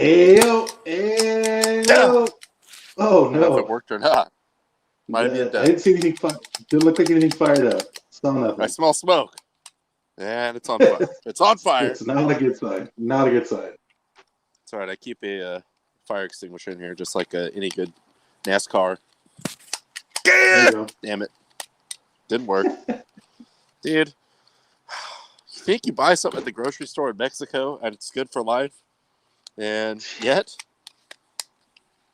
Ayo, Yeah. ayo. Oh I don't know if it no. worked or not. Might be I done. didn't see anything Didn't look like anything fired up. Saw I nothing. smell smoke. And it's on fire. It's on fire. It's not a good sign. Not a good sign. It's all right. I keep a fire extinguisher in here, just like any good NASCAR. There you go. Damn it. Didn't work. Dude, you think you buy something at the grocery store in Mexico and it's good for life? And yet...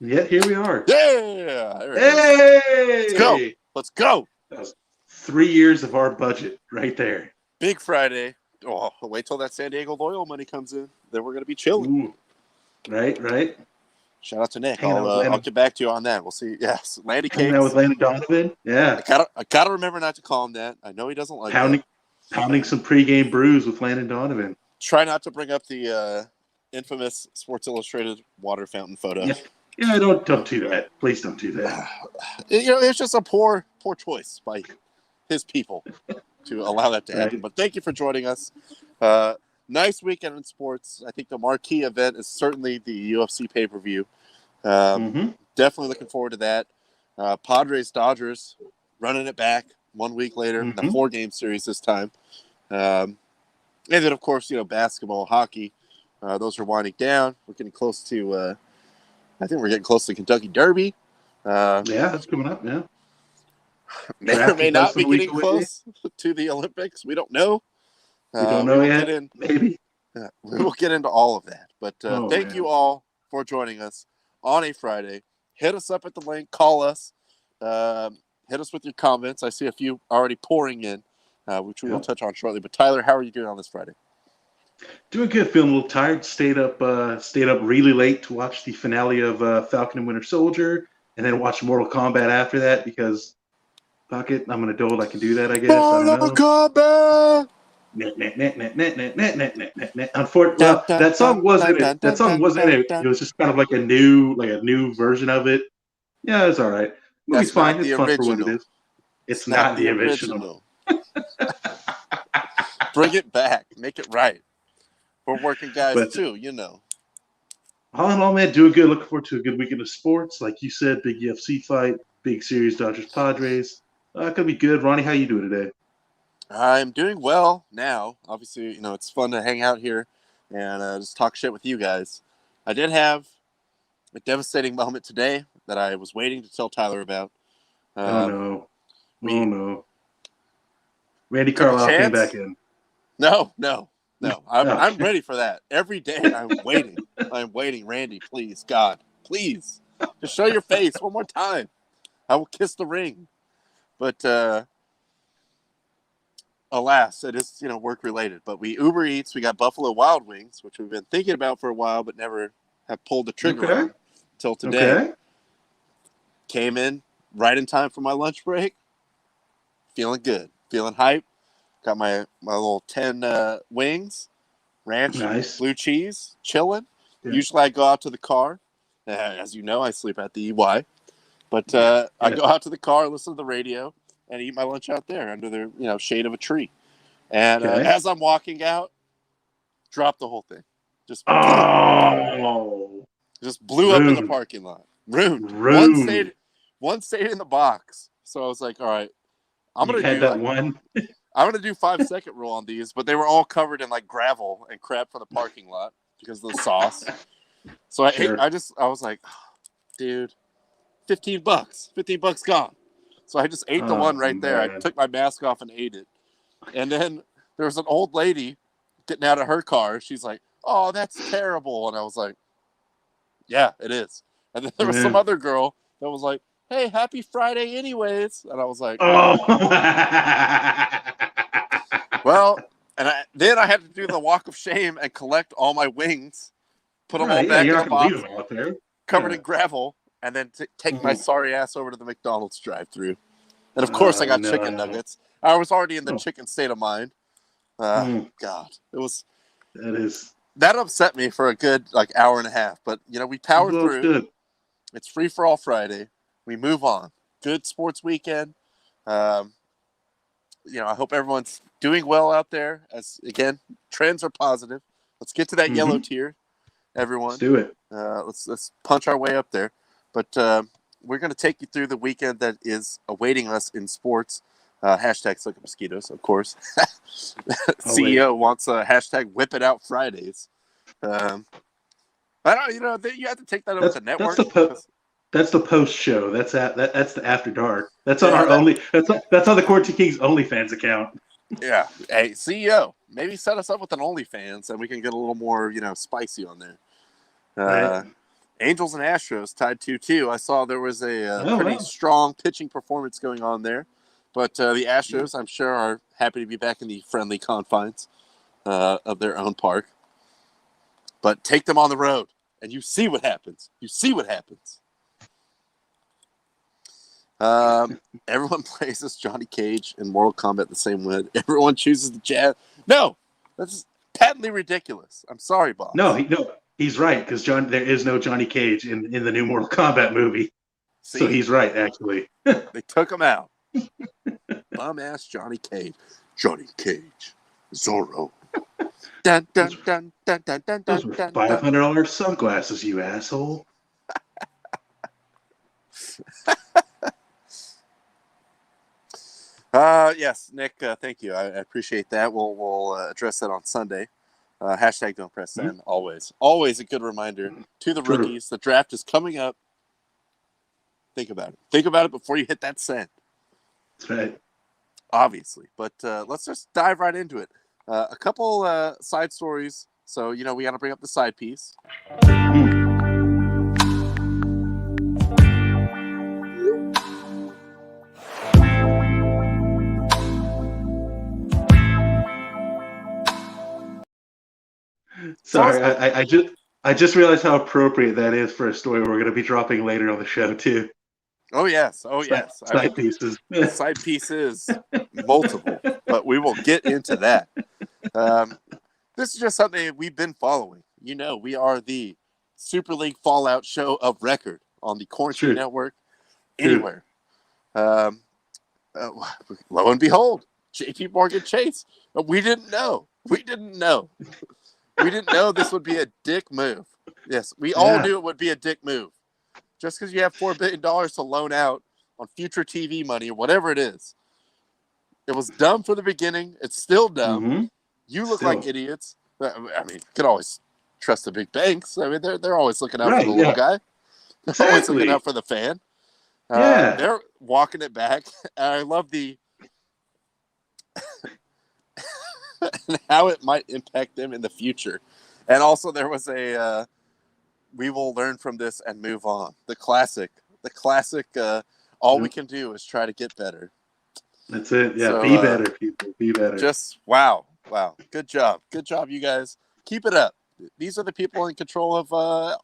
Yet here we are. Yeah! There it is. Hey! Let's go! Let's go! That was 3 years of our budget right there. Big Friday. Oh, wait till that San Diego Loyal money comes in. Then we're going to be chilling. Ooh. Right. Shout out to Nick. Hanging out with I'll get back to you on that. We'll see. Yes, Landy Cakes. Hanging out with Landon Donovan. Yeah. I gotta remember not to call him that. I know he doesn't like Pounding some pregame brews with Landon Donovan. Try not to bring up the infamous Sports Illustrated water fountain photo. Yeah, don't do that. Please don't do that. It's just a poor choice by his people to allow that to happen. Right. But thank you for joining us. Nice weekend in sports. I think the marquee event is certainly the UFC pay-per-view. Definitely looking forward to that. Padres Dodgers running it back 1 week later. The 4-game series this time. And then, of course, basketball, hockey. Those are winding down. We're getting close to I think we're getting close to Kentucky Derby. Yeah, that's coming up, yeah. May or may not be getting close to the Olympics. We don't know. We don't know yet. Maybe. We will get into all of that. But thank you all for joining us on a Friday. Hit us up at the link. Call us. Hit us with your comments. I see a few already pouring in, which we will touch on shortly. But Tyler, how are you doing on this Friday? Doing good. Feeling a little tired. Stayed up really late to watch the finale of Falcon and Winter Soldier, and then watch Mortal Kombat after that because, fuck it, I'm an adult. I can do that, I guess. Mortal Kombat. Unfortunately, that song wasn't it. That song wasn't it. It was just kind of like a new version of it. Yeah, it's all right. Movie's fine. It's fun for what it is. It's not the original. Bring it back. Make it right. We're working guys too, All in all, man, doing good. Looking forward to a good weekend of sports. Like you said, big UFC fight, big series, Dodgers Padres. Gonna be good. Ronnie, how you doing today? I'm doing well now. Obviously, it's fun to hang out here and just talk shit with you guys. I did have a devastating moment today that I was waiting to tell Tyler about. Oh no! Randy Carlisle came back in. No. I'm ready for that. Every day I'm waiting. I'm waiting. Randy, please, God, please, just show your face one more time. I will kiss the ring. But alas, it is work related. But we Uber Eats. We got Buffalo Wild Wings, which we've been thinking about for a while, but never have pulled the trigger on until today. Okay. Came in right in time for my lunch break. Feeling good. Feeling hype. Got my little 10 wings, ranch, blue cheese, chilling. Yeah. Usually I go out to the car. As you know, I sleep at the EY. But I go out to the car, listen to the radio, and eat my lunch out there under the shade of a tree. And as I'm walking out, drop the whole thing. Just blew up in the parking lot. Rude. One stayed in the box. So I was like, all right, I'm going to do that one. I'm going to do 5-second rule on these, but they were all covered in like gravel and crap from the parking lot because of the sauce. So I was like, dude, $15 gone. So I just ate the one right there. I took my mask off and ate it. And then there was an old lady getting out of her car. She's like, oh, that's terrible. And I was like, yeah, it is. And then there was some other girl that was like, hey, happy Friday anyways. And I was like, well, and then I had to do the walk of shame and collect all my wings, put them all back in the box, covered in gravel, and then take my sorry ass over to the McDonald's drive-thru. And of course, I got chicken nuggets. I was already in the chicken state of mind. God, it was. That upset me for a good hour and a half. But we powered through. Good. It's free for all Friday. We move on. Good sports weekend. I hope everyone's doing well out there. As again, trends are positive. Let's get to that yellow tier everyone. Let's do it. Let's punch our way up there. But we're going to take you through the weekend that is awaiting us in sports. Hashtag suck up mosquitoes, of course. CEO wants a hashtag whip it out Fridays. I don't, you have to take that up with the network. That's the post show. That's the after dark. That's on that's on the Quarantine Kings OnlyFans account. Yeah. Hey, CEO, maybe set us up with an OnlyFans and we can get a little more, spicy on there. Right. Angels and Astros tied 2-2. I saw there was a pretty strong pitching performance going on there. But the Astros, I'm sure, are happy to be back in the friendly confines of their own park. But take them on the road, and you see what happens. Everyone plays as Johnny Cage in Mortal Kombat the same way. Everyone chooses the jab. No, that's patently ridiculous. I'm sorry, boss. No, he's right, because there is no Johnny Cage in the new Mortal Kombat movie. See? So he's right, actually. They took him out. Bum-ass Johnny Cage. Johnny Cage. Zorro. Dun, dun, dun, dun, dun, dun, Those were $500 sunglasses, you asshole. Yes, Nick, thank you. I appreciate that. We'll address that on Sunday. Hashtag don't press send. Always a good reminder to the rookies. The draft is coming up. Think about it before you hit that send. That's right. Obviously, but let's just dive right into it. A couple side stories. So, we got to bring up the side piece. Sorry, I just realized how appropriate that is for a story we're going to be dropping later on the show too. Oh yes. Side pieces. Side pieces, multiple, but we will get into that. This is just something we've been following. We are the Super League Fallout show of record on the Quarantine Network. Anywhere. Lo and behold, JP Morgan Chase. We didn't know. We didn't know this would be a dick move. Yes, we all knew it would be a dick move. Just because you have $4 billion to loan out on future TV money or whatever it is. It was dumb from the beginning. It's still dumb. Mm-hmm. You look like idiots. I mean, you can always trust the big banks. I mean, they're always looking out for the little guy. They're always looking out for the fan. They're walking it back. And I love the how it might impact them in the future. And also there was a we will learn from this and move on. The classic, all we can do is try to get better. That's it. Yeah, so, be better, people. Be better. Just, wow. Good job, you guys. Keep it up. These are the people in control of, a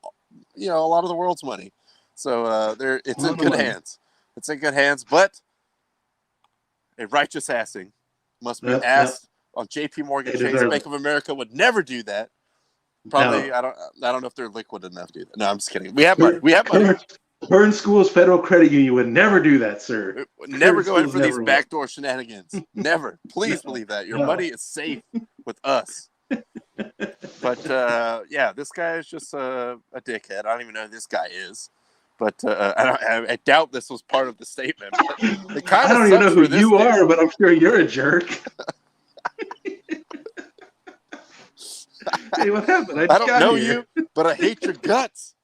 lot of the world's money. So it's in good hands. It's in good hands, but a righteous assing must be asked on JP Morgan Chase. Bank of America would never do that. Probably, no. I don't know if they're liquid enough to do that. No, I'm just kidding. We have money. Kern Schools Federal Credit Union would never do that, sir. Never go in for these backdoor shenanigans. Never. Please believe that. Your money is safe with us. But, this guy is just a dickhead. I don't even know who this guy is. But I doubt this was part of the statement. I don't even know who you are, but I'm sure you're a jerk. Hey, what happened? I don't know you, but I hate your guts.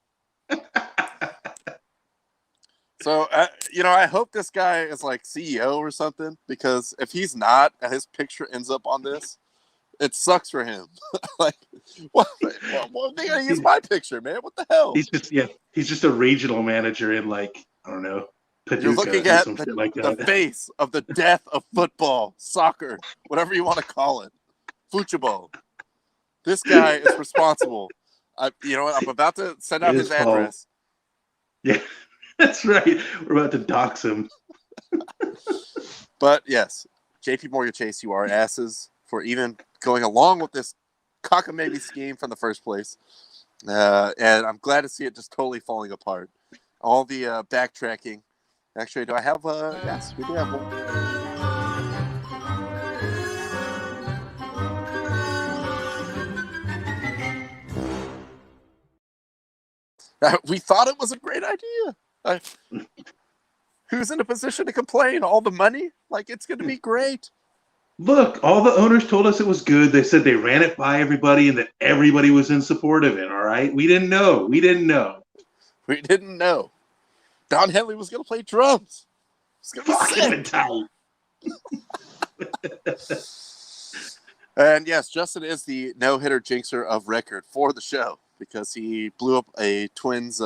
So, I hope this guy is like CEO or something, because if he's not and his picture ends up on this, it sucks for him. Like, what they gonna use my picture, man? What the hell? He's just a regional manager in, like, I don't know, Paducah. You're looking at the face of the death of football, soccer, whatever you want to call it, football. This guy is responsible. I'm about to send out his address. Yeah, that's right. We're about to dox him. But yes, JP Morgan Chase, you are asses for even going along with this cockamamie scheme from the first place. And I'm glad to see it just totally falling apart. All the backtracking. Actually, do I have yes, we do have one. We thought it was a great idea. Who's in a position to complain? All the money? Like, it's going to be great. Look, all the owners told us it was good. They said they ran it by everybody and that everybody was in support of it, all right? We didn't know. We didn't know. Don Henley was going to play drums. Fuck him tight. And yes, Justin is the no-hitter jinxer of record for the show because he blew up a Twins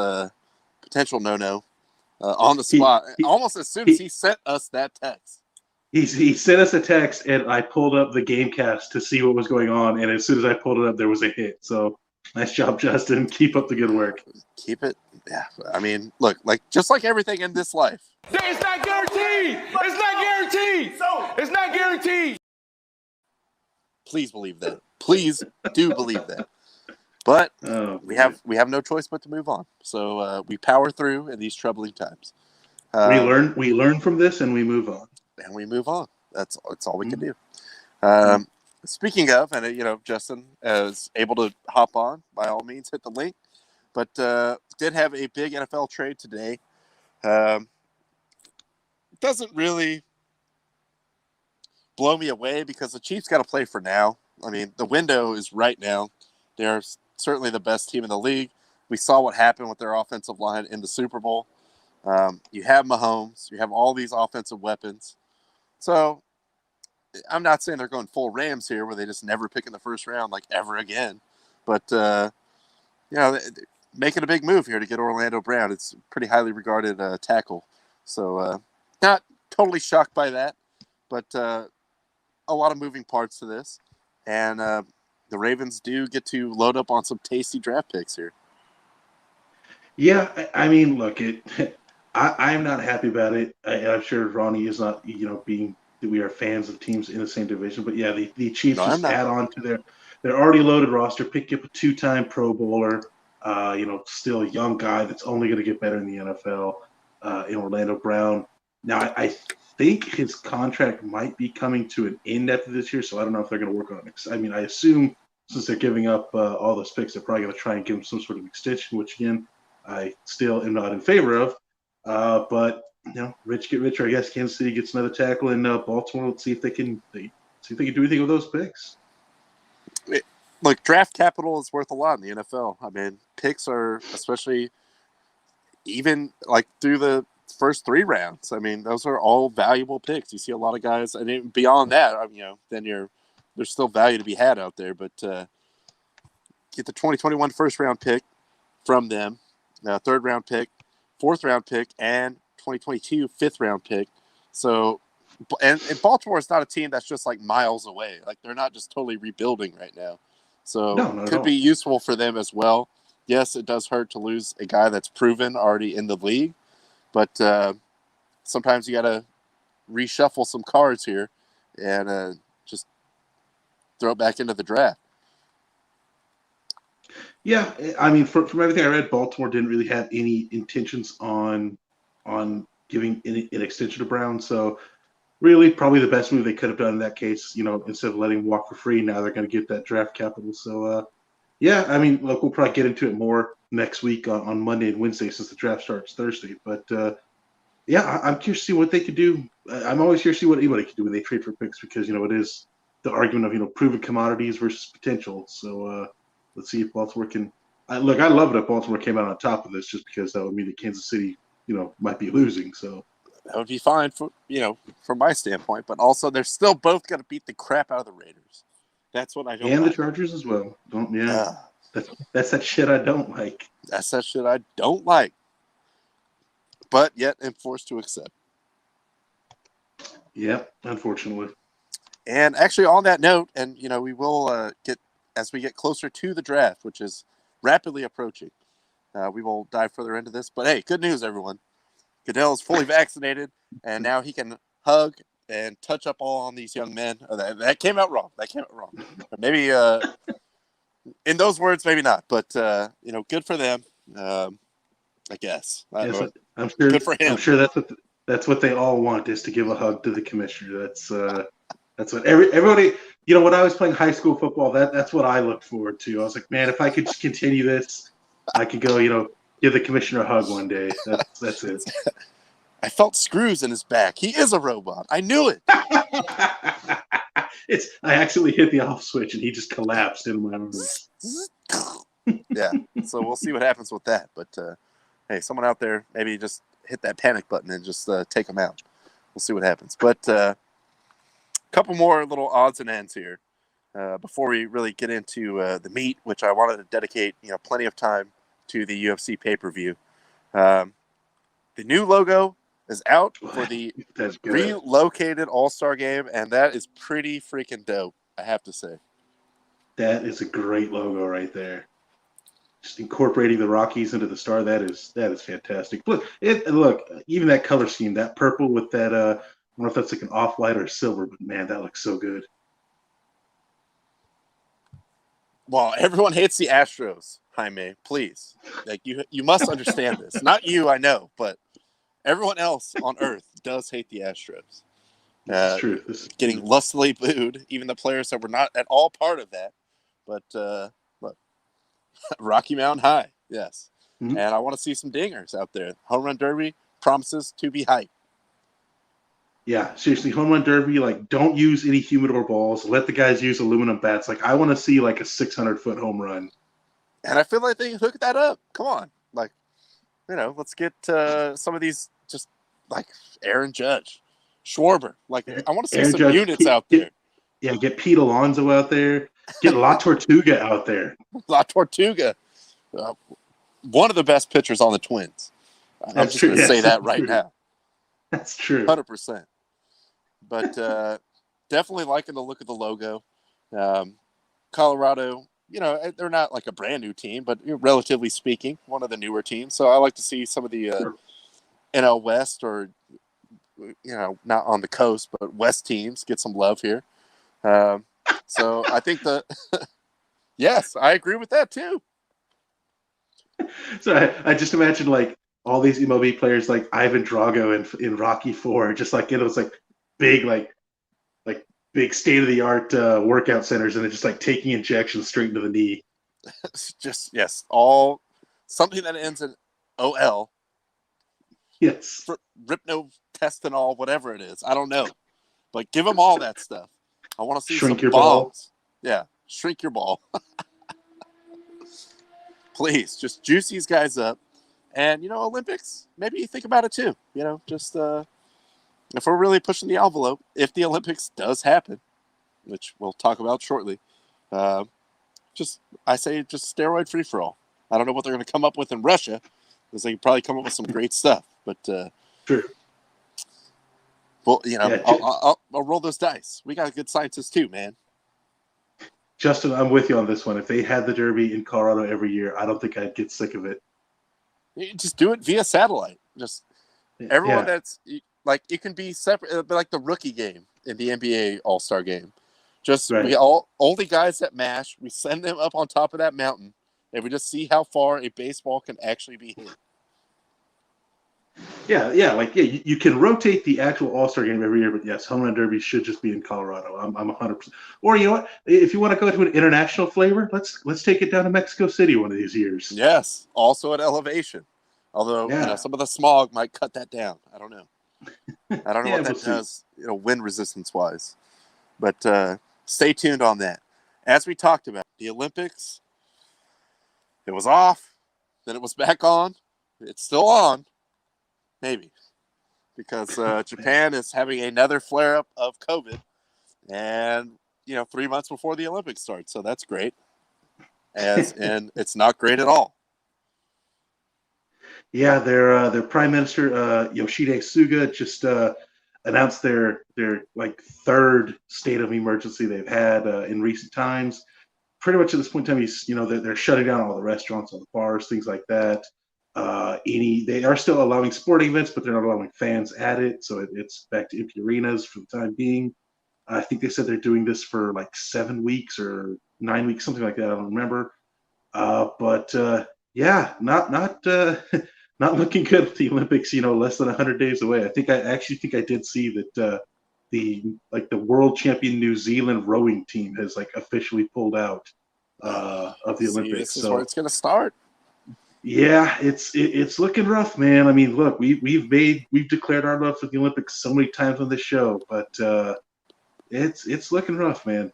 potential no-no on the spot almost as soon as he sent us that text. He sent us a text, and I pulled up the Gamecast to see what was going on, and as soon as I pulled it up, there was a hit. So nice job, Justin. Keep up the good work. Keep it. Yeah. I mean, look, just like everything in this life. It's not guaranteed. It's not guaranteed. It's not guaranteed. Please believe that. Please do believe that. But we have no choice but to move on. So we power through in these troubling times. We learn from this, and we move on. And we move on. That's all we can do. Speaking of, and Justin is able to hop on, by all means, hit the link. But did have a big NFL trade today. Doesn't really blow me away because the Chiefs got to play for now. I mean, the window is right now. They're certainly the best team in the league. We saw what happened with their offensive line in the Super Bowl. You have Mahomes. You have all these offensive weapons. So I'm not saying they're going full Rams here where they just never pick in the first round like ever again. But, making a big move here to get Orlando Brown. It's a pretty highly regarded tackle. So not totally shocked by that, but a lot of moving parts to this. And the Ravens do get to load up on some tasty draft picks here. Yeah, I mean, look, I'm not happy about it. I'm sure Ronnie is not, being that we are fans of teams in the same division. But yeah, the Chiefs just add on to their already loaded roster, pick up a 2-time Pro Bowler, still a young guy that's only going to get better in the NFL, in Orlando Brown. Now, I think his contract might be coming to an end after this year, so I don't know if they're going to work on it. I mean, I assume since they're giving up all those picks, they're probably going to try and give him some sort of extension, which, again, I still am not in favor of. But rich get richer. I guess Kansas City gets another tackle in Baltimore. Let's see if they can do anything with those picks. Look, draft capital is worth a lot in the NFL. I mean, picks are, especially even like through the first 3 rounds. I mean, those are all valuable picks. You see a lot of guys, and even beyond that, then there's still value to be had out there. But get the 2021 first round pick from them, 3rd round pick, 4th round pick, and 2022 5th round pick. So, and Baltimore is not a team that's just like miles away. Like, they're not just totally rebuilding right now. So could be useful for them as well. Yes, it does hurt to lose a guy that's proven already in the league, but sometimes you got to reshuffle some cards here and just throw it back into the draft. Yeah, I mean, from everything I read, Baltimore didn't really have any intentions on giving an extension to Brown. So really, probably the best move they could have done in that case, instead of letting him walk for free, now they're going to get that draft capital. So, yeah, I mean, look, we'll probably get into it more next week on Monday and Wednesday since the draft starts Thursday. But, yeah, I'm curious to see what they could do. I'm always curious to see what anybody can do when they trade for picks because, it is the argument of, proven commodities versus potential. So let's see if Baltimore can – look, I love it if Baltimore came out on top of this just because that would mean that Kansas City, might be losing. So that would be fine from my standpoint, but also they're still both going to beat the crap out of the Raiders. That's what I don't and like. The Chargers as well. That's that shit I don't like. That's that shit I don't like, but yet am forced to accept. Yep, unfortunately. And actually, on that note, and we will as we get closer to the draft, which is rapidly approaching, we will dive further into this. But hey, good news, everyone. Goodell is fully vaccinated, and now he can hug and touch up all on these young men. Oh, that came out wrong. But maybe in those words, maybe not. But good for them. I guess. I'm sure. Good for him. I'm sure that's what they all want is to give a hug to the commissioner. That's what everybody. When I was playing high school football, that's what I looked forward to. I was like, man, if I could just continue this, I could go. give the commissioner a hug one day. That's it. I felt screws in his back. He is a robot. I knew it. I accidentally hit the off switch and he just collapsed in my arms. Yeah. So we'll see what happens with that. But hey, someone out there, maybe just hit that panic button and just take him out. We'll see what happens. But a couple more little odds and ends here before we really get into the meat, which I wanted to dedicate plenty of time to the UFC pay-per-view. The new logo is out for the relocated All-Star Game, and that is pretty freaking dope, I have to say. That is a great logo right there. Just incorporating the Rockies into the star, that is fantastic. Look, even that color scheme, that purple with that, I don't know if that's like an off-white or silver, but man, that looks so good. Well, everyone hates the Astros, Jaime, please. Like you must understand this. Not you, I know, but everyone else on Earth does hate the Astros. It's true. Getting lustily booed, even the players that were not at all part of that. But look, Rocky Mountain High, yes. Mm-hmm. And I want to see some dingers out there. Home Run Derby promises to be hype. Yeah, seriously, Home Run Derby, like, don't use any humidor balls. Let the guys use aluminum bats. Like, I want to see, like, a 600-foot home run. And I feel like they can hook that up. Come on. Like, let's get some of these just, like, Aaron Judge, Schwarber. Like, I want to see Aaron some Judge, units out there. Get Pete Alonso out there. Get La Tortuga out there. La Tortuga. One of the best pitchers on the Twins. I'm just going to say that right now. That's true. 100%. But definitely liking the look of the logo. Colorado, they're not like a brand new team, but relatively speaking, one of the newer teams. So I like to see some of the NL West or, not on the coast, but West teams get some love here. So I think yes, I agree with that too. So I just imagine like all these MLB players like Ivan Drago in Rocky IV, just like it's like big big state-of-the-art workout centers, and they're just like taking injections straight into the knee. Just yes, all something that ends in OL. Yes, Ripnotestanol, whatever it is, I don't know, but give them all that stuff. I want to see shrink some your balls. Yeah, shrink your ball. Please, just juice these guys up. And, Olympics, maybe you think about it too. Just if we're really pushing the envelope, if the Olympics does happen, which we'll talk about shortly, I say steroid free-for-all. I don't know what they're going to come up with in Russia, because they can probably come up with some great stuff. But, sure. Well, I'll roll those dice. We got good scientists too, man. Justin, I'm with you on this one. If they had the Derby in Colorado every year, I don't think I'd get sick of it. You just do it via satellite. Just everyone that's like, it can be separate, like the rookie game in the NBA All-Star Game. Just we only guys that mash. We send them up on top of that mountain, and we just see how far a baseball can actually be hit. You can rotate the actual All-Star Game every year, but yes, Home Run Derby should just be in Colorado. I'm 100%. Or you know what? If you want to go to an international flavor, let's take it down to Mexico City one of these years. Yes, also at elevation. Although some of the smog might cut that down. I don't know. I don't know what that does, wind resistance wise. But stay tuned on that. As we talked about, the Olympics, it was off, then it was back on. It's still on. Maybe, because Japan is having another flare-up of COVID, and 3 months before the Olympics start, so that's great. And it's not great at all. Yeah, their Prime Minister Yoshide Suga just announced their third state of emergency they've had in recent times. Pretty much at this point in time, they're shutting down all the restaurants, all the bars, things like that. They are still allowing sporting events, but they're not allowing fans at it, so it's back to empty arenas for the time being. I think they said they're doing this for like 7 weeks or 9 weeks, something like that. I don't remember. But not looking good with the Olympics. Less than 100 days away. I actually think I did see that the world champion New Zealand rowing team has officially pulled out of the Olympics. This is where it's going to start. Yeah, it's looking rough, man. I mean, look, we've declared our love for the Olympics so many times on this show, but it's looking rough, man.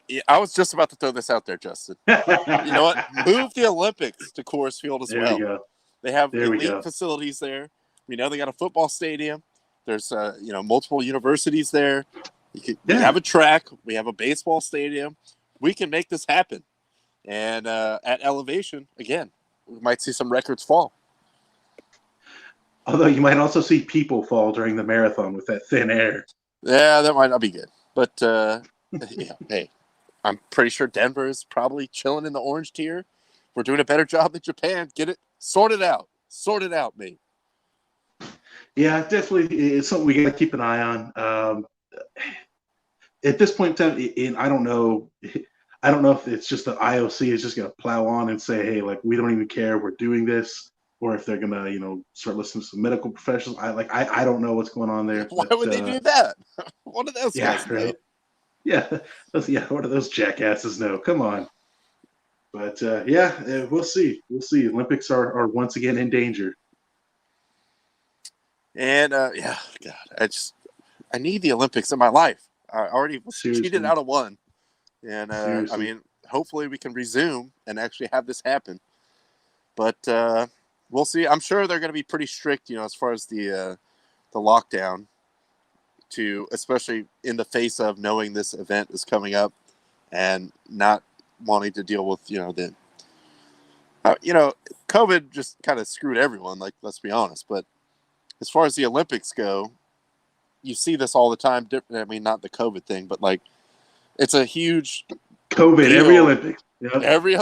Yeah, I was just about to throw this out there, Justin. You know what? Move the Olympics to Coors Field as There well. we go. They have There we elite go. facilities there. We know they got a football stadium. There's multiple universities there. We have a track. We have a baseball stadium. We can make this happen. And at elevation, again, we might see some records fall. Although you might also see people fall during the marathon with that thin air. Yeah, that might not be good. But hey, I'm pretty sure Denver is probably chilling in the orange tier. We're doing a better job than Japan. Get it sorted out. Sort it out, mate. Yeah, definitely, it's something we got to keep an eye on. At this point in time, I don't know. I don't know if it's just the IOC is just going to plow on and say, "Hey, like we don't even care, we're doing this," or if they're going to, start listening to some medical professionals. I don't know what's going on there. Why But, would they do that? What do those yeah, guys know? right. Yeah, what do those jackasses know? Come on. But we'll see. We'll see. Olympics are once again in danger. And God, I need the Olympics in my life. I already cheated out of one, and I mean, hopefully we can resume and actually have this happen. But we'll see. I'm sure they're going to be pretty strict, as far as the lockdown, especially in the face of knowing this event is coming up and not wanting to deal with COVID just kind of screwed everyone. Like, let's be honest. But as far as the Olympics go, you see this all the time. I mean, not the COVID thing, but like, it's a huge COVID deal. every Olympics. Yep. Every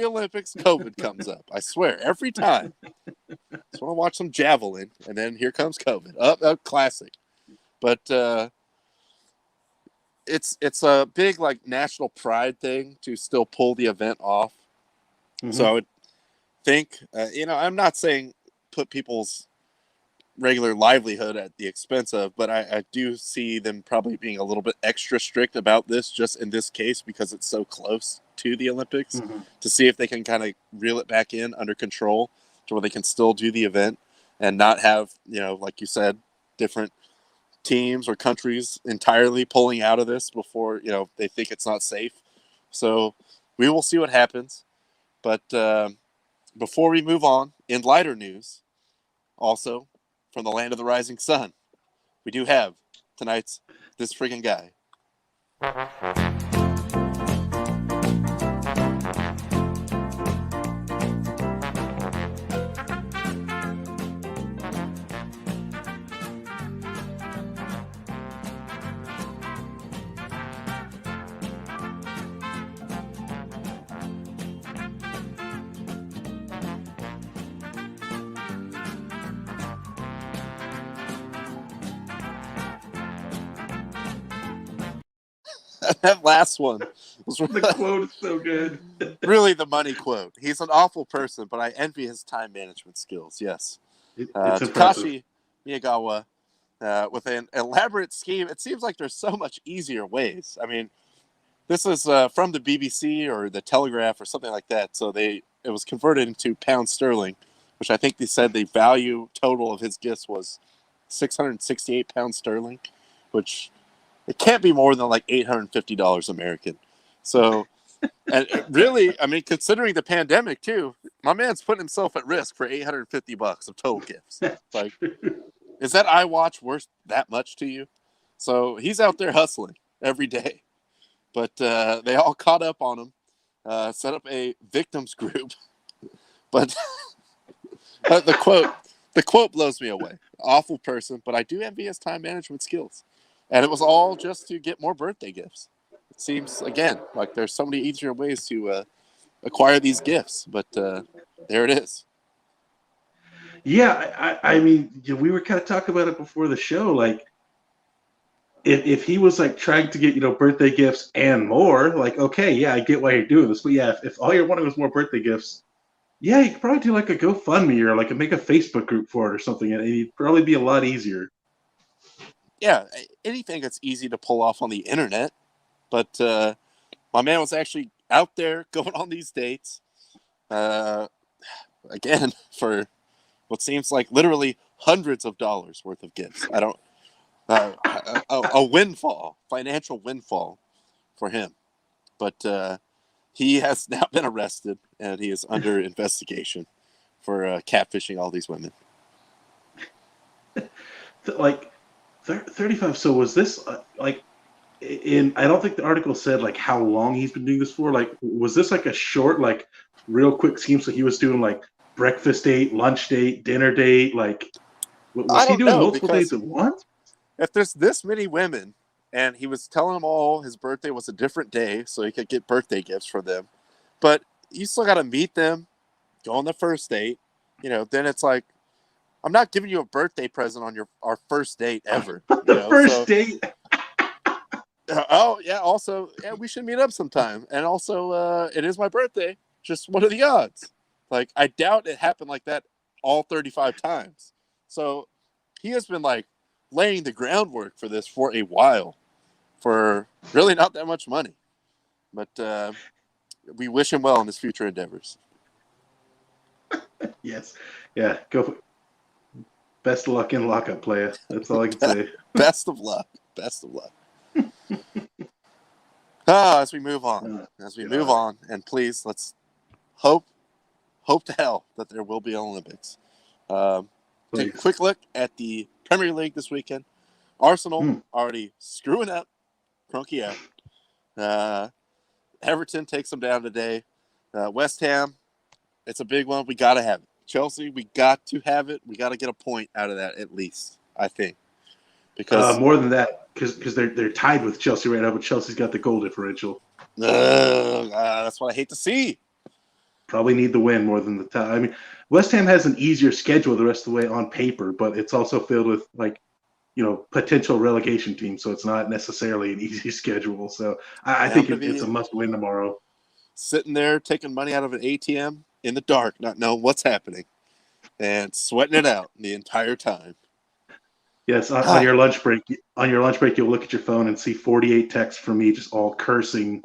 Olympics, COVID comes up. I swear, every time. Just want to watch some javelin, and then here comes COVID. Classic. But it's a big like national pride thing to still pull the event off. Mm-hmm. So I would think, I'm not saying put people's regular livelihood at the expense of, but I do see them probably being a little bit extra strict about this just in this case because it's so close to the Olympics, to see if they can kind of reel it back in under control to where they can still do the event and not have, like you said, different teams or countries entirely pulling out of this before, they think it's not safe. So we will see what happens. But before we move on, in lighter news, also from the land of the rising sun, we do have tonight's This Friggin' Guy. That last one was really, the quote is so good. Really the money quote. He's an awful person, but I envy his time management skills. Yes. Takashi Miyagawa, with an elaborate scheme. It seems like there's so much easier ways. I mean, this is from the BBC or the Telegraph or something like that. So it was converted into pound sterling, which I think they said the value total of his gifts was 668 pounds sterling, which it can't be more than like $850 American. So, and really, I mean, considering the pandemic too, my man's putting himself at risk for $850 of total gifts. Like, is that iWatch worth that much to you? So he's out there hustling every day. But they all caught up on him, set up a victims group. But the quote blows me away. Awful person, but I do envy his time management skills. And it was all just to get more birthday gifts. It seems, again, like there's so many easier ways to acquire these gifts. But there it is. Yeah, I mean, we were kind of talking about it before the show. Like, if he was like trying to get birthday gifts and more, like, okay, yeah, I get why you're doing this. But yeah, if all you're wanting was more birthday gifts, yeah, you could probably do like a GoFundMe or like make a Facebook group for it or something, and it'd probably be a lot easier. Yeah, anything that's easy to pull off on the internet. But my man was actually out there going on these dates, Again, for what seems like literally hundreds of dollars worth of gifts. I don't a windfall, financial windfall for him. But he has now been arrested, and he is under investigation for catfishing all these women. Like 35. So was this like in? I don't think the article said like how long he's been doing this for. Like, was this like a short, like real quick scheme? So he was doing like breakfast date, lunch date, dinner date. Like, was he doing multiple dates at once? If there's this many women, and he was telling them all his birthday was a different day, so he could get birthday gifts for them, but you still got to meet them, go on the first date. Then it's like, I'm not giving you a birthday present on our first date ever. First date. Oh yeah. Also, yeah, we should meet up sometime. And also, it is my birthday. Just what are the odds? Like, I doubt it happened like that all 35 times. So he has been like laying the groundwork for this for a while, for really not that much money. But we wish him well in his future endeavors. Yes. Yeah. Go for it. Best of luck in lockup, player. That's all I can say. Best of luck. Best of luck. As we move on. And please, let's hope to hell that there will be an Olympics. Take a quick look at the Premier League this weekend. Arsenal already screwing up. Crunky out. Everton takes them down today. West Ham, it's a big one. We got to have it. Chelsea, we got to have it. We got to get a point out of that at least, I think. Because more than that, because they're tied with Chelsea right now, but Chelsea's got the goal differential. That's what I hate to see. Probably need the win more than the tie. I mean, West Ham has an easier schedule the rest of the way on paper, but it's also filled with potential relegation teams, so it's not necessarily an easy schedule. So I think it's a must win tomorrow. Sitting there taking money out of an ATM in the dark, not knowing what's happening, and sweating it out the entire time. Yes, on your lunch break, you'll look at your phone and see 48 texts from me, just all cursing.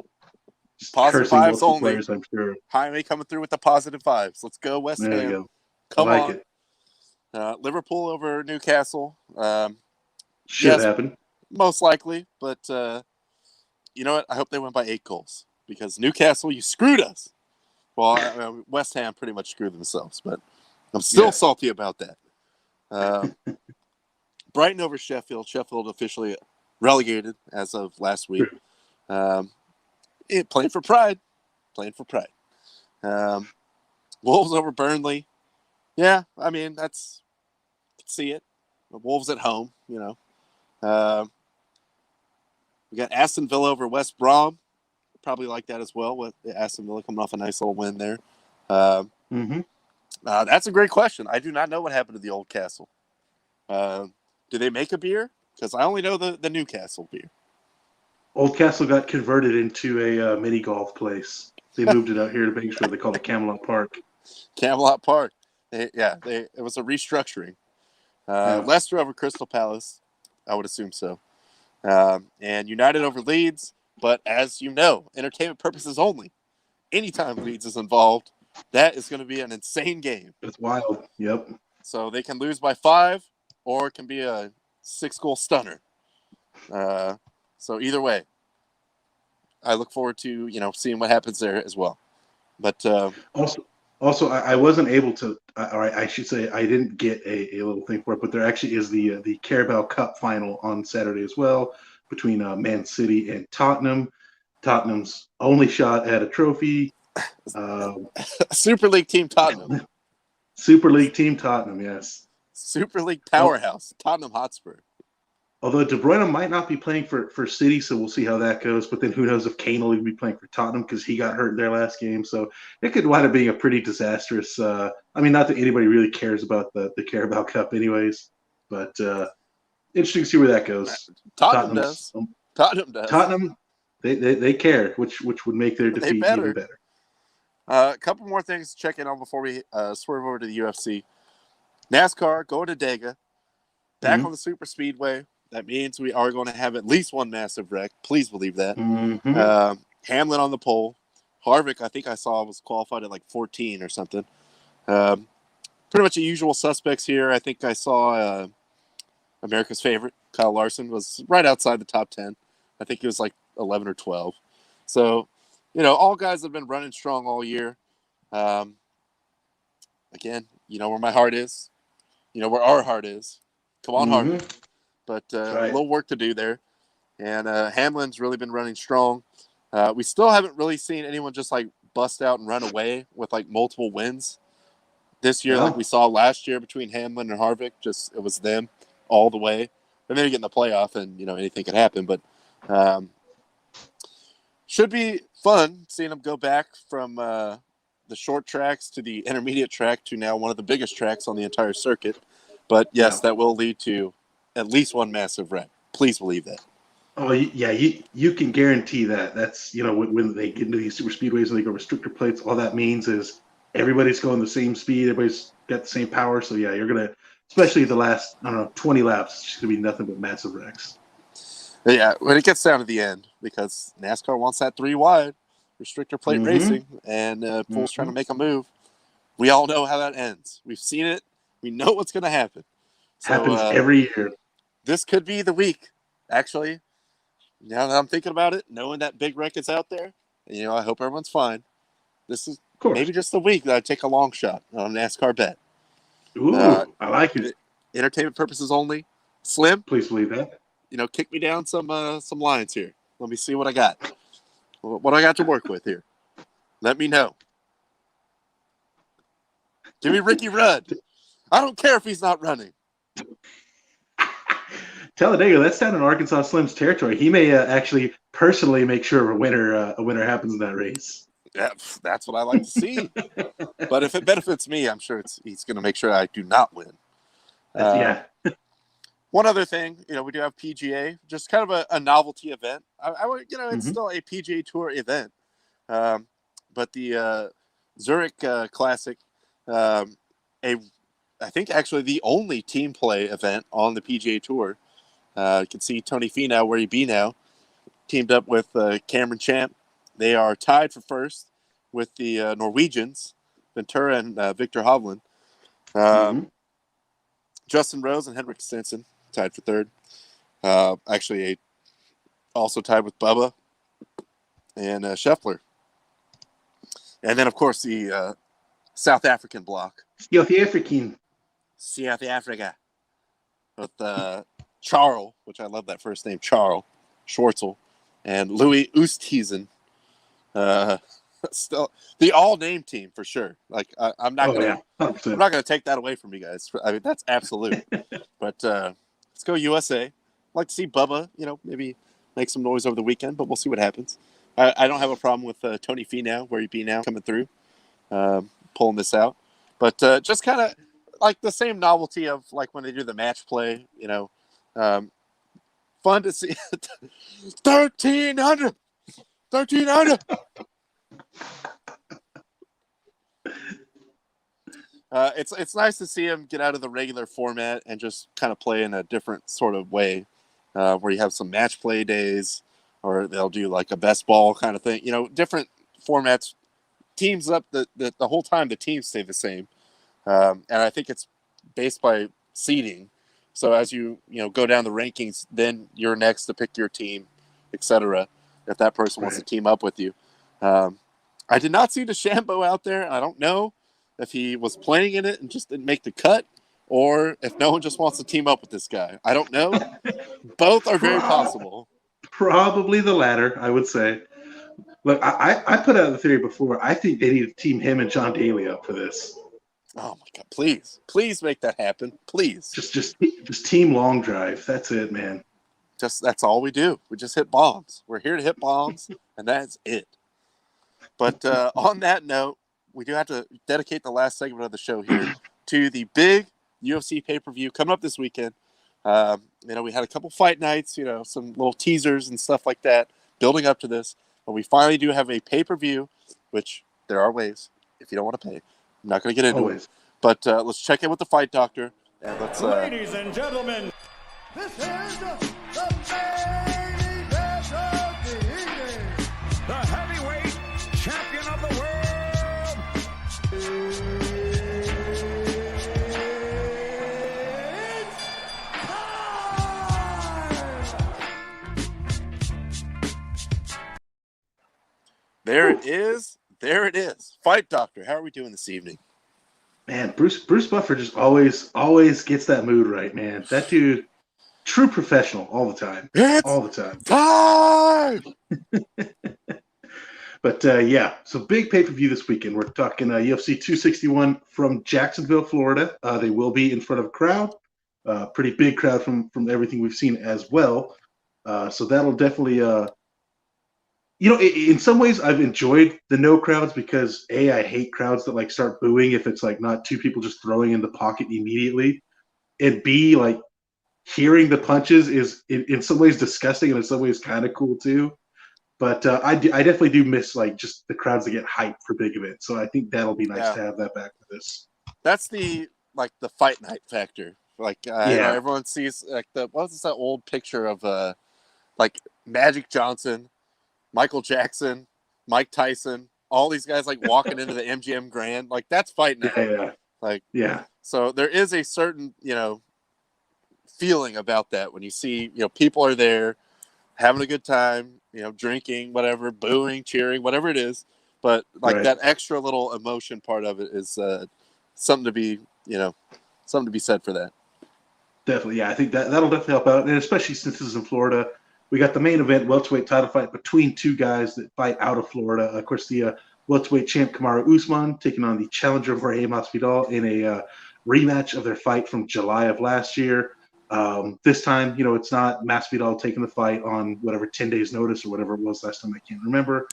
Positive vibes only. Players, I'm sure. Jaime coming through with the positive vibes. Let's go, West Ham. There you go. Come on. Liverpool over Newcastle. Should happen. Most likely, but you know what? I hope they win by 8 goals, because Newcastle, you screwed us. Well, West Ham pretty much screwed themselves, but I'm still salty about that. Brighton over Sheffield. Sheffield officially relegated as of last week. Playing for pride. Wolves over Burnley. Yeah, I mean, see it. The Wolves at home, We got Aston Villa over West Brom. Probably like that as well, with Aston Villa coming off a nice little win there. That's a great question. I do not know what happened to the Old Castle. Do they make a beer? Because I only know the Newcastle beer. Old Castle got converted into a mini golf place. They moved it out here to Bakersfield. They called it Camelot Park. Camelot Park. It was a restructuring. Leicester over Crystal Palace. I would assume so. And United over Leeds. But as you know, entertainment purposes only. Anytime Leeds is involved, that is going to be an insane game. It's wild. Yep. So they can lose by 5, or it can be a 6-goal stunner. So either way, I look forward to seeing what happens there as well. But also, I wasn't able to, or I should say, I didn't get a little thing for it. But there actually is the Carabao Cup final on Saturday as well, between Man City and Tottenham. Tottenham's only shot at a trophy. Super League team Tottenham. Super League team Tottenham, yes. Super League powerhouse, Tottenham Hotspur. Although De Bruyne might not be playing for City, so we'll see how that goes. But then who knows if Kane will even be playing for Tottenham, because he got hurt in their last game. So it could wind up being a pretty disastrous. Not that anybody really cares about the Carabao Cup anyways. But interesting to see where that goes. Tottenham does. Tottenham, they care, which would make their defeat even better. A couple more things to check in on before we swerve over to the UFC. NASCAR, going to Dega. Back on the super speedway. That means we are going to have at least one massive wreck. Please believe that. Hamlin on the pole. Harvick, I think I saw, was qualified at like 14 or something. Pretty much the usual suspects here. I think I saw America's favorite, Kyle Larson, was right outside the top 10. I think he was like 11 or 12. So, all guys have been running strong all year. Again, you know where my heart is. You know where our heart is. Come on, Harvick. But a little work to do there. And Hamlin's really been running strong. We still haven't really seen anyone just like bust out and run away with like multiple wins this year, like we saw last year between Hamlin and Harvick. Just it was them all the way. And then you get in the playoff, and anything could happen. But should be fun seeing them go back from the short tracks to the intermediate track to now one of the biggest tracks on the entire circuit. But yes, that will lead to at least one massive wreck. Please believe that. Oh, yeah, you can guarantee that. That's, when they get into these super speedways and they go restrictor plates, all that means is everybody's going the same speed, everybody's got the same power. So, yeah, you're going to, especially the last, 20 laps, it's just going to be nothing but massive wrecks. Yeah, when it gets down to the end, because NASCAR wants that 3 wide restrictor plate racing, and Pool's trying to make a move. We all know how that ends. We've seen it. We know what's going to happen. Happens every year. This could be the week, actually. Now that I'm thinking about it, knowing that big wreck is out there, I hope everyone's fine. This is maybe just the week that I take a long shot on a NASCAR bet. Ooh, I like it. Entertainment purposes only. Slim, please believe that. Kick me down some lines here. Let me see what I got. What I got to work with here. Let me know. Give me Ricky Rudd. I don't care if he's not running. Talladega, that's down in Arkansas Slim's territory. He may actually personally make sure a winner happens in that race. Yeah, that's what I like to see. But if it benefits me, I'm sure he's going to make sure I do not win. Yeah. One other thing, we do have PGA, just kind of a novelty event. It's still a PGA Tour event. But the Zurich Classic, I think actually the only team play event on the PGA Tour. You can see Tony Finau, where he be now, teamed up with Cameron Champ. They are tied for first with the Norwegians, Ventura and Victor Hovland. Justin Rose and Henrik Stenson tied for third. Actually, also tied with Bubba and Scheffler. And then, of course, the South African block. South Africa. With Charles, which I love that first name, Charles Schwartzel, and Louis Oosthuizen. Still the all-name team for sure. Like I'm not gonna take that away from you guys. I mean, that's absolute. But let's go USA. I'd like to see Bubba, maybe make some noise over the weekend, but we'll see what happens. I don't have a problem with Tony Finau, where he be now, coming through, pulling this out. But just kind of like the same novelty of like when they do the match play, fun to see. 1300. It's nice to see him get out of the regular format and just kind of play in a different sort of way, where you have some match play days, or they'll do like a best ball kind of thing. Different formats. Teams up the whole time. The teams stay the same, and I think it's based by seeding. So as you go down the rankings, then you're next to pick your team, etc. If that person wants to team up with you. I did not see DeChambeau out there. I don't know if he was playing in it and just didn't make the cut, or if no one just wants to team up with this guy. I don't know. Both are very possible. Probably the latter, I would say. Look, I put out the theory before. I think they need to team him and John Daly up for this. Oh my God! Please make that happen. Please. Just team long drive. That's it, man. That's all we do. We just hit bombs. We're here to hit bombs, and that's it. But on that note, we do have to dedicate the last segment of the show here to the big UFC pay-per-view coming up this weekend. We had a couple fight nights, some little teasers and stuff like that building up to this. But we finally do have a pay-per-view, which there are ways if you don't want to pay. I'm not going to get into it. But let's check in with the Fight Doctor. And let's, ladies and gentlemen, this is the main event of the evening. The heavyweight champion There it is. There it is. Fight Doctor. How are we doing this evening? Man, Bruce Buffer just always gets that mood right, man. That dude, true professional all the time. It's all the time. Time! But yeah, so big pay-per-view this weekend. We're talking UFC 261 from Jacksonville, Florida. They will be in front of a crowd, pretty big crowd from everything we've seen as well. So that'll definitely, in some ways I've enjoyed the no crowds because A, I hate crowds that like start booing if it's like not two people just throwing in the pocket immediately, and B, like hearing the punches is in some ways disgusting and in some ways kind of cool too. But I definitely do miss like just the crowds that get hyped for big events. So I think that'll be nice to have that back for this. That's the fight night factor. Like everyone sees like what's that old picture of like Magic Johnson, Michael Jackson, Mike Tyson, all these guys like walking into the MGM Grand. Like that's fight night. So there is a certain feeling about that when you see people are there having a good time. Drinking, whatever, booing, cheering, whatever it is. But that extra little emotion part of it is something to be said for that. Definitely, yeah. I think that'll definitely help out, and especially since this is in Florida, we got the main event welterweight title fight between two guys that fight out of Florida. Of course, the welterweight champ Kamaru Usman taking on the challenger Jorge Masvidal in a rematch of their fight from July of last year. This time, it's not Masvidal taking the fight on whatever 10 days notice or whatever it was last time. I can't remember.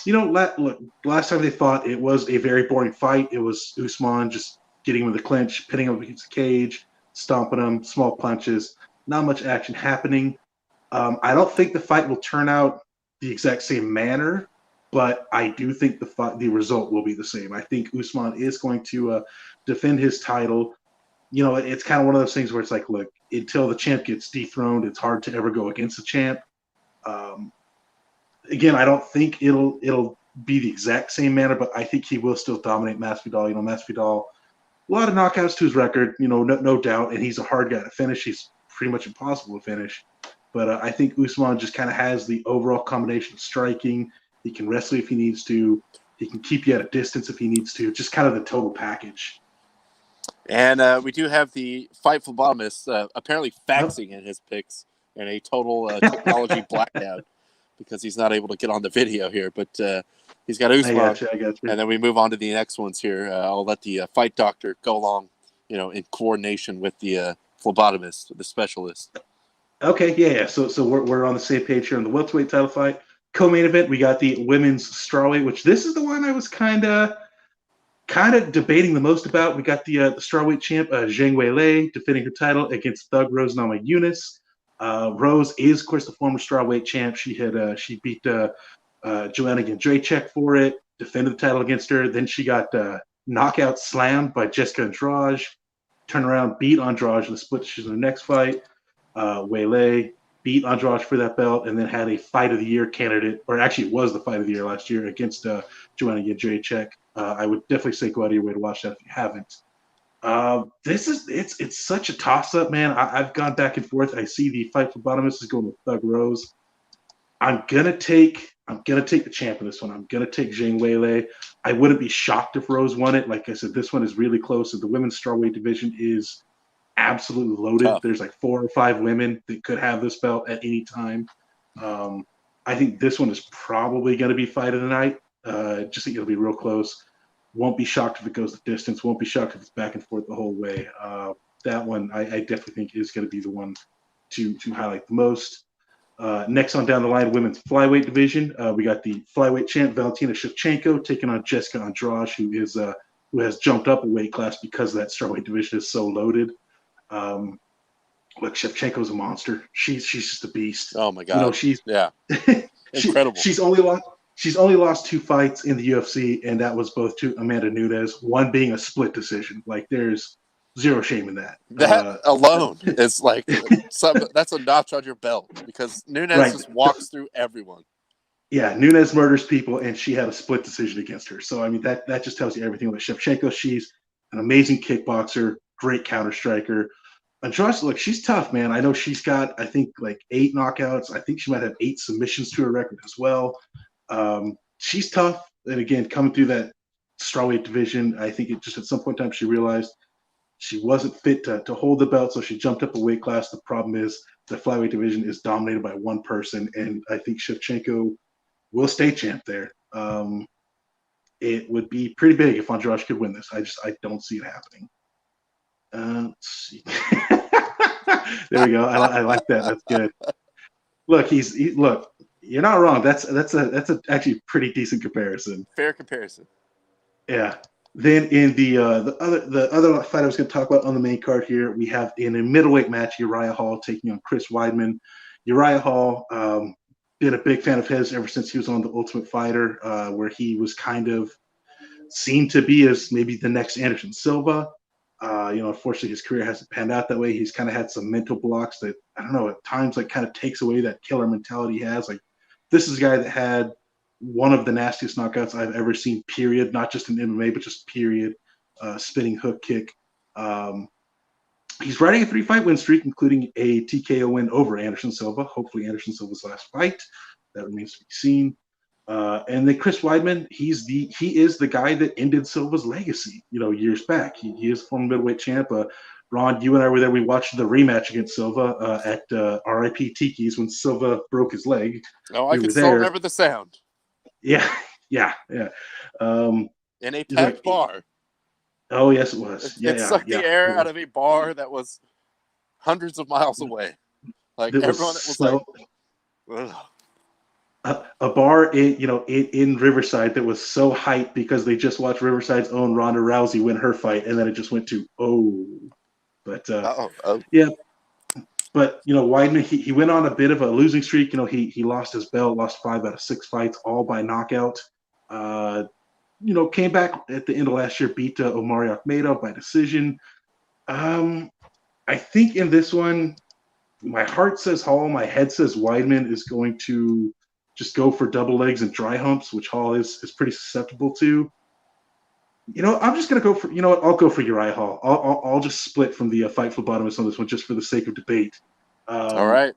Look, last time they fought, it was a very boring fight. It was Usman just getting him in the clinch, pinning him against the cage, stomping him, small punches, not much action happening. I don't think the fight will turn out the exact same manner, but I do think the result will be the same. I think Usman is going to defend his title. It's kind of one of those things where it's like, look, until the champ gets dethroned, it's hard to ever go against the champ. Again, I don't think it'll be the exact same manner, but I think he will still dominate Masvidal. Masvidal, a lot of knockouts to his record, no doubt, and he's a hard guy to finish. He's pretty much impossible to finish. But I think Usman just kind of has the overall combination of striking. He can wrestle if he needs to. He can keep you at a distance if he needs to. Just kind of the total package. And we do have the Fight Phlebotomist apparently faxing in his picks in a total technology blackout because he's not able to get on the video here. But he's got Usman. I got you. And then we move on to the next ones here. I'll let the Fight Doctor go along, in coordination with the phlebotomist, the specialist. Okay, yeah. So we're on the same page here on the welterweight title fight. Co-main event, we got the women's strawweight, which this is the one I was kind of debating the most about. We got the strawweight champ Zhang Weili defending her title against Thug Rose Namajunas. Rose is, of course, the former strawweight champ. She beat Joanna Jędrzejczyk for it, defended the title against her. Then she got knockout slammed by Jessica Andrade. Turned around, beat Andrade in the split decision in the next fight. Weili beat Andrade for that belt, and then had a fight of the year candidate, or actually it was the fight of the year last year against Joanna Jędrzejczyk. I would definitely say go out of your way to watch that if you haven't. It's such a toss-up, man. I've gone back and forth. I see the Fight Phlebotomist is going with Thug Rose. I'm gonna take the champ in this one. I'm gonna take Zhang Weili. I wouldn't be shocked if Rose won it. Like I said, this one is really close. And the women's strawweight division is absolutely loaded. Tough. There's like 4 or 5 women that could have this belt at any time. I think this one is probably going to be fight of the night. Just think it'll be real close. Won't be shocked if it goes the distance. Won't be shocked if it's back and forth the whole way. That one I definitely think is going to be the one to highlight the most. Next on down the line, women's flyweight division. We got the flyweight champ Valentina Shevchenko taking on Jessica Andrade, who has jumped up a weight class because that strawweight division is so loaded. Look, Shevchenko's a monster. She's just a beast. Oh my god! She's incredible. She's only lost 2 fights in the UFC, and that was both to Amanda Nunes. One being a split decision. Like there's zero shame in that. That alone is like that's a notch on your belt because Nunes just walks through everyone. Yeah, Nunes murders people, and she had a split decision against her. So I mean that just tells you everything about Shevchenko. She's an amazing kickboxer, great counter striker. Andrade, look, she's tough, man. I know she's got, I think, like 8 knockouts. I think she might have 8 submissions to her record as well. She's tough, and again, coming through that strawweight division, I think it just at some point in time she realized she wasn't fit to hold the belt, so she jumped up a weight class. The problem is the flyweight division is dominated by one person, and I think Shevchenko will stay champ there. It would be pretty big if Andrade could win this. I don't see it happening. Let's see. There we go. I like that. That's good. Look, look. You're not wrong. That's a actually pretty decent comparison. Fair comparison. Yeah. Then in the other fight I was going to talk about on the main card here, we have in a middleweight match Uriah Hall taking on Chris Weidman. Uriah Hall, been a big fan of his ever since he was on The Ultimate Fighter, where he was kind of seen to be as maybe the next Anderson Silva. Unfortunately, his career hasn't panned out that way. He's kind of had some mental blocks that, I don't know, at times like kind of takes away that killer mentality he has. Like, this is a guy that had one of the nastiest knockouts I've ever seen, period. Not just in MMA, but just period. Spinning hook kick. He's riding a 3-fight win streak, including a TKO win over Anderson Silva. Hopefully Anderson Silva's last fight. That remains to be seen. And then Chris Weidman, he is the guy that ended Silva's legacy, years back. He is former middleweight champ. Ron, you and I were there. We watched the rematch against Silva at RIP Tiki's when Silva broke his leg. Oh, I can still remember the sound. Yeah. In a packed bar. Oh, yes, it was. It sucked the air out of a bar that was hundreds of miles away. Like, everyone was like, ugh. A bar in Riverside that was so hyped because they just watched Riverside's own Ronda Rousey win her fight, and then it just went to yeah. But Weidman, he went on a bit of a losing streak. He lost his belt, lost 5 out of 6 fights, all by knockout. Came back at the end of last year, beat Omari Akhmedov by decision. I think in this one, my heart says Hall, my head says Weidman is going to just go for double legs and dry humps, which Hall is pretty susceptible to. I'm just going to go for, I'll go for Uriah Hall. I'll just split from the fight phlebotomist on this one just for the sake of debate. All right.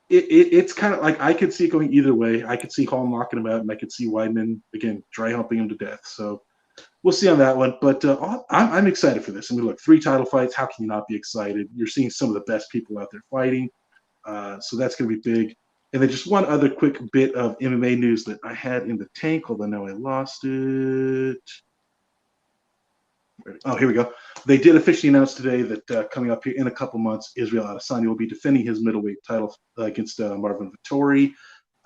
It's kind of like I could see it going either way. I could see Hall knocking him out, and I could see Weidman, again, dry humping him to death. So we'll see on that one. But I'm excited for this. I mean, look, 3 title fights. How can you not be excited? You're seeing some of the best people out there fighting. So that's going to be big. And then just one other quick bit of MMA news that I had in the tank, although now I lost it. Oh, here we go. They did officially announce today that coming up here in a couple months, Israel Adesanya will be defending his middleweight title against Marvin Vettori.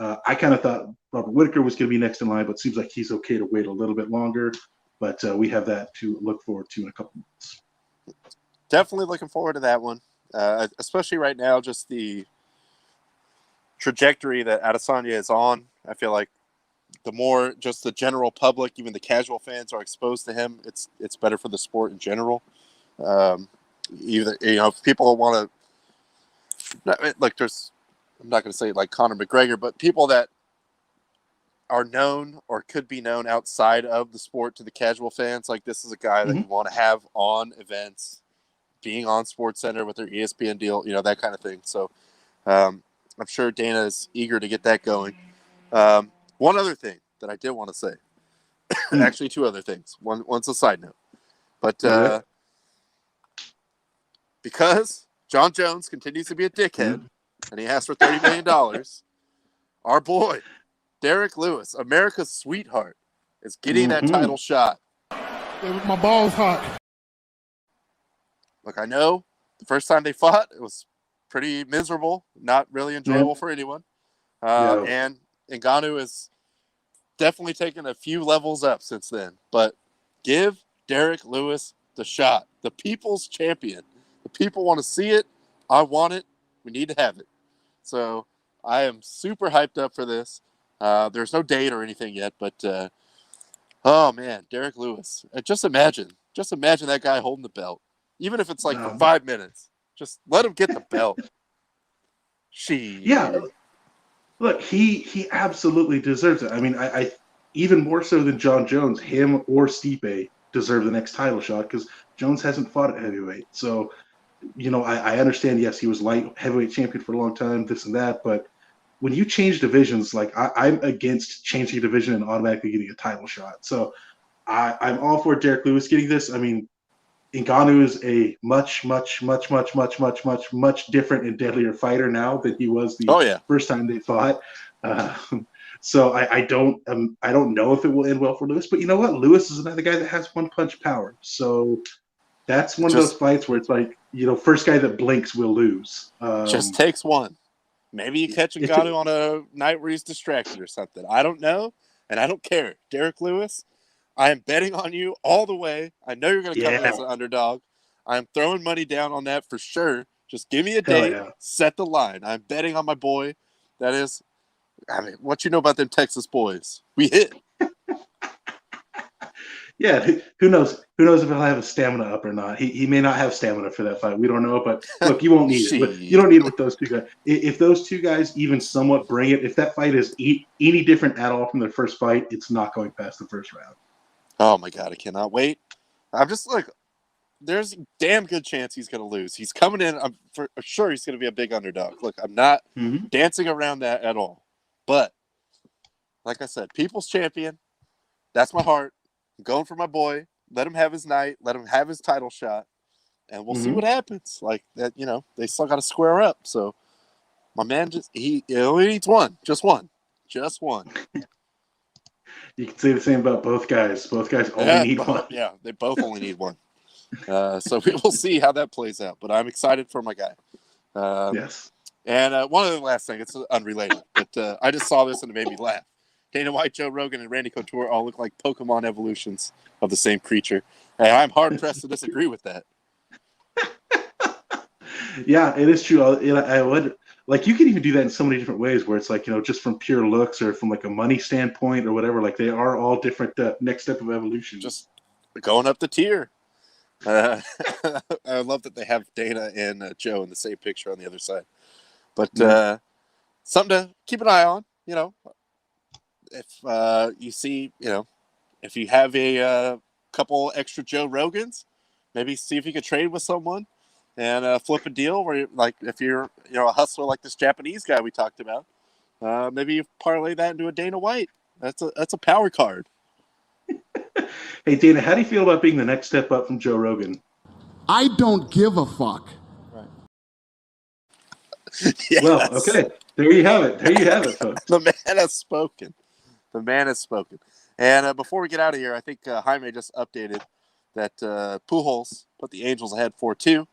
I kind of thought Robert Whittaker was going to be next in line, but it seems like he's okay to wait a little bit longer. But we have that to look forward to in a couple months. Definitely looking forward to that one, especially right now, just the trajectory that Adesanya is on. I feel like the more just the general public, even the casual fans, are exposed to him, it's better for the sport in general. If people want to, like, I'm not going to say like Conor McGregor, but people that are known or could be known outside of the sport to the casual fans, like, this is a guy that you want to have on events, being on SportsCenter with their ESPN deal, that kind of thing. So I'm sure Dana is eager to get that going. One other thing that I did want to say, actually 2 other things. One's a side note, but because John Jones continues to be a dickhead and he asked for $30 million, our boy Derek Lewis, America's sweetheart, is getting that title shot. My balls hot. Look, I know the first time they fought, it was pretty miserable, not really enjoyable for anyone. And Ngannou has definitely taken a few levels up since then. But give Derek Lewis the shot. The people's champion. The people want to see it. I want it. We need to have it. So I am super hyped up for this. There's no date or anything yet, but oh man, Derek Lewis. Just imagine that guy holding the belt. Even if it's like for 5 minutes. Just let him get the belt. Yeah. Look, he absolutely deserves it. I mean, I even more so than John Jones, him or Stipe deserve the next title shot because Jones hasn't fought at heavyweight. So, I understand, yes, he was light heavyweight champion for a long time, this and that, but when you change divisions, like I'm against changing division and automatically getting a title shot. So I'm all for Derek Lewis getting this. I mean, Ngannou is a much different and deadlier fighter now than he was the first time they fought. So I don't know if it will end well for Lewis, but you know what? Lewis is another guy that has one punch power. So that's one of those fights where it's like, first guy that blinks will lose. Just takes one. Maybe you catch Ngannou on a night where he's distracted or something. I don't know, and I don't care. Derek Lewis, I am betting on you all the way. I know you're going to come in as an underdog. I'm throwing money down on that for sure. Just give me a date, set the line. I'm betting on my boy. That is, I mean, what you know about them Texas boys? We hit. Yeah, who knows? Who knows if he'll have a stamina up or not? He may not have stamina for that fight. We don't know, but look, you won't need it. You don't need it with those two guys. If those two guys even somewhat bring it, if that fight is any different at all from their first fight, it's not going past the first round. Oh my God, I cannot wait. I'm just like, there's a damn good chance he's going to lose. He's coming in. I'm for sure he's going to be a big underdog. Look, I'm not dancing around that at all. But like I said, people's champion. That's my heart. I'm going for my boy. Let him have his night. Let him have his title shot. And we'll see what happens. Like that, they still got to square up. So my man he only needs one. Just one. Just one. You can say the same about both guys. Both guys only need one. Yeah, they both only need one. So we will see how that plays out. But I'm excited for my guy. Yes. And one other last thing. It's unrelated. But I just saw this and it made me laugh. Dana White, Joe Rogan, and Randy Couture all look like Pokemon evolutions of the same creature. And I'm hard-pressed to disagree with that. Yeah, it is true. I would like you can even do that in so many different ways where it's like, just from pure looks or from like a money standpoint or whatever. Like they are all different next step of evolution. Just going up the tier. I love that they have Dana and Joe in the same picture on the other side. But something to keep an eye on, If you see, if you have a couple extra Joe Rogans, maybe see if you could trade with someone and flip a deal where, like, if you're, a hustler like this Japanese guy we talked about, maybe you parlay that into a Dana White. That's a power card. Hey, Dana, how do you feel about being the next step up from Joe Rogan? I don't give a fuck. Right. Yes. Well, okay. There you have it, folks. The man has spoken. The man has spoken. And before we get out of here, I think Jaime just updated that Pujols put the Angels ahead 4-2.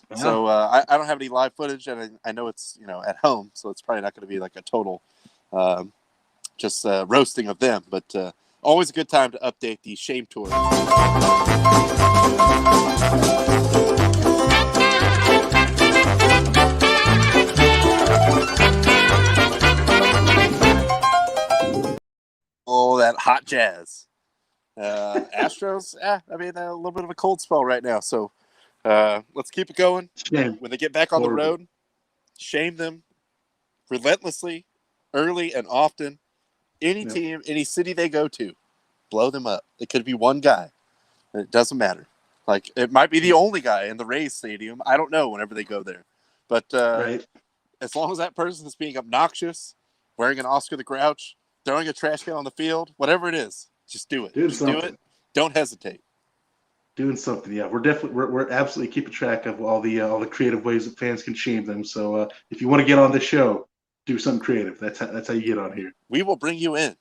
Yeah. So I don't have any live footage, and I know it's at home, so it's probably not going to be like a total just roasting of them. But always a good time to update the Shame Tour. Oh, that hot jazz. Astros, a little bit of a cold spell right now. So let's keep it going. Shame. When they get back on the road, shame them relentlessly, early and often. Any team, any city they go to, blow them up. It could be one guy. It doesn't matter. Like, it might be the only guy in the Rays stadium. I don't know whenever they go there. But as long as that person is being obnoxious, wearing an Oscar the Grouch, throwing a trash can on the field, whatever it is, just do it. Just do it. Don't hesitate. Doing something, yeah. We're absolutely keeping track of all the creative ways that fans can shame them. So if you want to get on the show, do something creative. That's how you get on here. We will bring you in.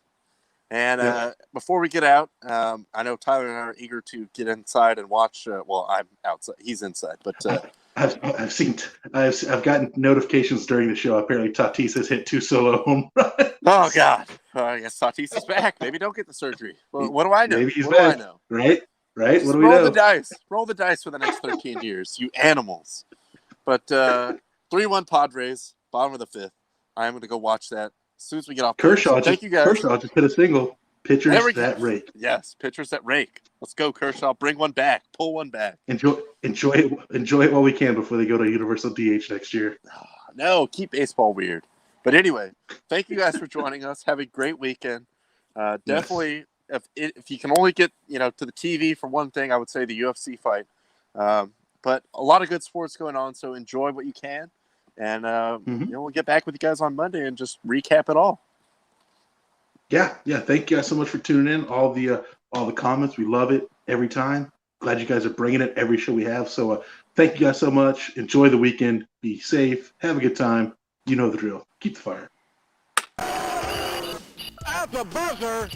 And before we get out, I know Tyler and I are eager to get inside and watch. Well, I'm outside; he's inside. But I've gotten notifications during the show. Apparently, Tatis has hit 2 solo home runs. Oh God! I guess Tatis is back. Maybe don't get the surgery. Well, what do I know? Maybe he's back. What do I know? Right? Just what do we know? Roll the dice. Roll the dice for the next 13 years, you animals. But 3-1 Padres, bottom of the 5th. I am going to go watch that as soon as we get off. Kershaw, thank you guys. Kershaw just hit a single. Pitchers that rake. Yes, pitchers that rake. Let's go, Kershaw. Bring one back. Pull one back. Enjoy it while we can before they go to Universal DH next year. No, keep baseball weird. But anyway, thank you guys for joining us. Have a great weekend. Definitely, if you can only get to the TV for one thing, I would say the UFC fight. But a lot of good sports going on, so enjoy what you can. And we'll get back with you guys on Monday and just recap it all. Yeah. Thank you guys so much for tuning in. All the comments, we love it every time. Glad you guys are bringing it every show we have. So thank you guys so much. Enjoy the weekend. Be safe. Have a good time. You know the drill. Keep the fire. At the buzzer.